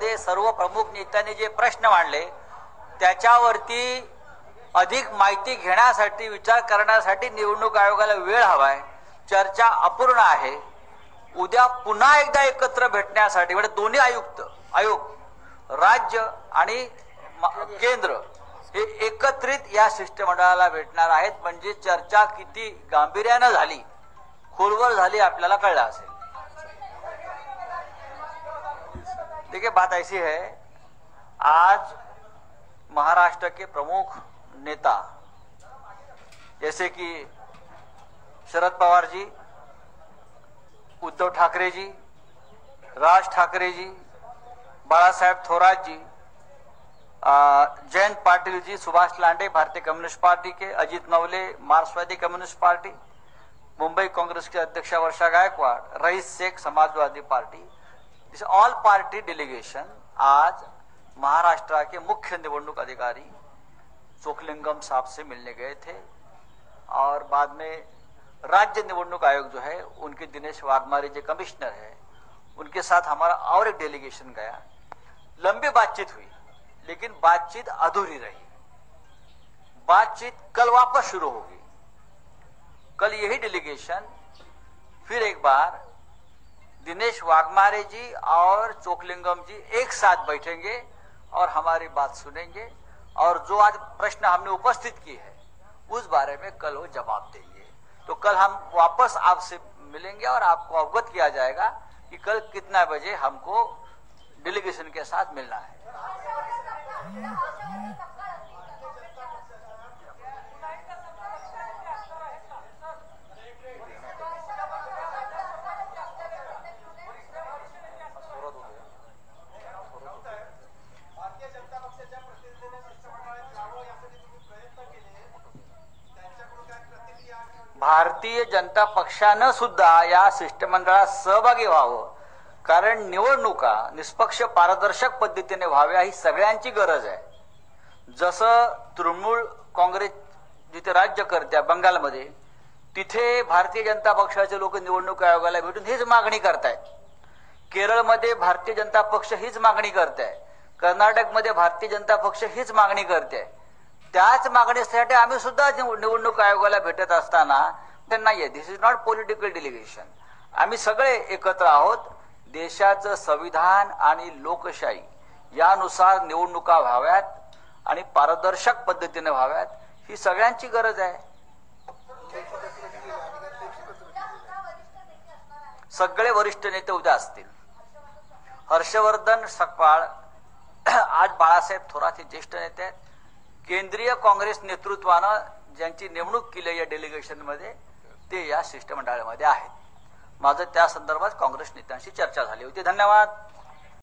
शिष्टमंडळामध्ये सर्व प्रमुख नेत्यांनी जे प्रश्न मांडले त्याच्यावरती अधिक माहिती घेण्यासाठी, विचार करण्यासाठी निवडणूक आयोगाला वेळ हवाय. चर्चा अपूर्ण आहे. उद्या पुन्हा एकदा एकत्र भेटण्यासाठी म्हणजे दोन्ही आयोग राज्य आणि केंद्र हे एकत्रित या शिष्टमंडळाला भेटणार आहेत. म्हणजे चर्चा किती गांभीर्यानं झाली, खोलवर झाली आपल्याला कळलं असेल. देखिए, बात ऐसी है, आज महाराष्ट्र के प्रमुख नेता जैसे कि शरद पवार जी, उद्धव ठाकरे जी, राज ठाकरे जी, बाळासाहेब थोरात जी, जयंत पाटिल जी, सुभाष लांडे भारतीय कम्युनिस्ट पार्टी के, अजीत नवले मार्क्सवादी कम्युनिस्ट पार्टी, मुंबई कांग्रेस के अध्यक्षा वर्षा गायकवाड़, रईस शेख समाजवादी पार्टी, दिस ऑल पार्टी डेलीगेशन आज महाराष्ट्र के मुख्य निवडणूक अधिकारी चोकलिंगम साहब से मिलने गए थे. और बाद में राज्य निवडणूक आयोग जो है उनके दिनेश वाघमारे जो कमिश्नर है उनके साथ हमारा और एक डेलीगेशन गया. लंबी बातचीत हुई लेकिन बातचीत अधूरी रही. बातचीत कल वापस शुरू होगी. कल यही डेलीगेशन फिर एक बार दिनेश वाघमारे जी और चोकलिंगम जी एक साथ बैठेंगे और हमारी बात सुनेंगे और जो आज प्रश्न हमने उपस्थित की है उस बारे में कल वो जवाब देंगे. तो कल हम वापस आपसे मिलेंगे और आपको अवगत किया जाएगा कि कल कितना बजे हमको डेलीगेशन के साथ मिलना है. भारतीय जनता पक्षानं सुद्धा या शिष्टमंडळात सहभागी व्हावं. कारण निवडणुका निष्पक्ष पारदर्शक पद्धतीने व्हाव्या ही सगळ्यांची गरज आहे. जसं तृणमूल काँग्रेस जिथे राज्य करते बंगालमध्ये, तिथे भारतीय जनता पक्षाचे लोक निवडणूक आयोगाला भेटून हीच मागणी करतायत. केरळमध्ये भारतीय जनता पक्ष हीच मागणी करताय. कर्नाटकमध्ये भारतीय जनता पक्ष हीच मागणी करते. त्याच मागणीसाठी आम्ही सुद्धा निवडणूक आयोगाला भेटत असताना नाहीये. दिस इज नॉट पॉलिटिकल डेलिगेशन. आम्ही सगळे एकत्र आहोत. देशाचं संविधान आणि लोकशाही यानुसार निवडणुका व्हाव्यात आणि पारदर्शक पद्धतीने व्हाव्यात ही सगळ्यांची गरज आहे. सगळे वरिष्ठ नेते उद्या असतील. हर्षवर्धन सकपाळ, आज बाळासाहेब थोरात हे ज्येष्ठ नेते आहेत. केंद्रीय काँग्रेस नेतृत्वानं ज्यांची नेमणूक केली या डेलिगेशन मध्ये ते या शिष्टमंडळामध्ये आहेत. माझं त्या संदर्भात काँग्रेस नेत्यांशी चर्चा झाली होती. धन्यवाद.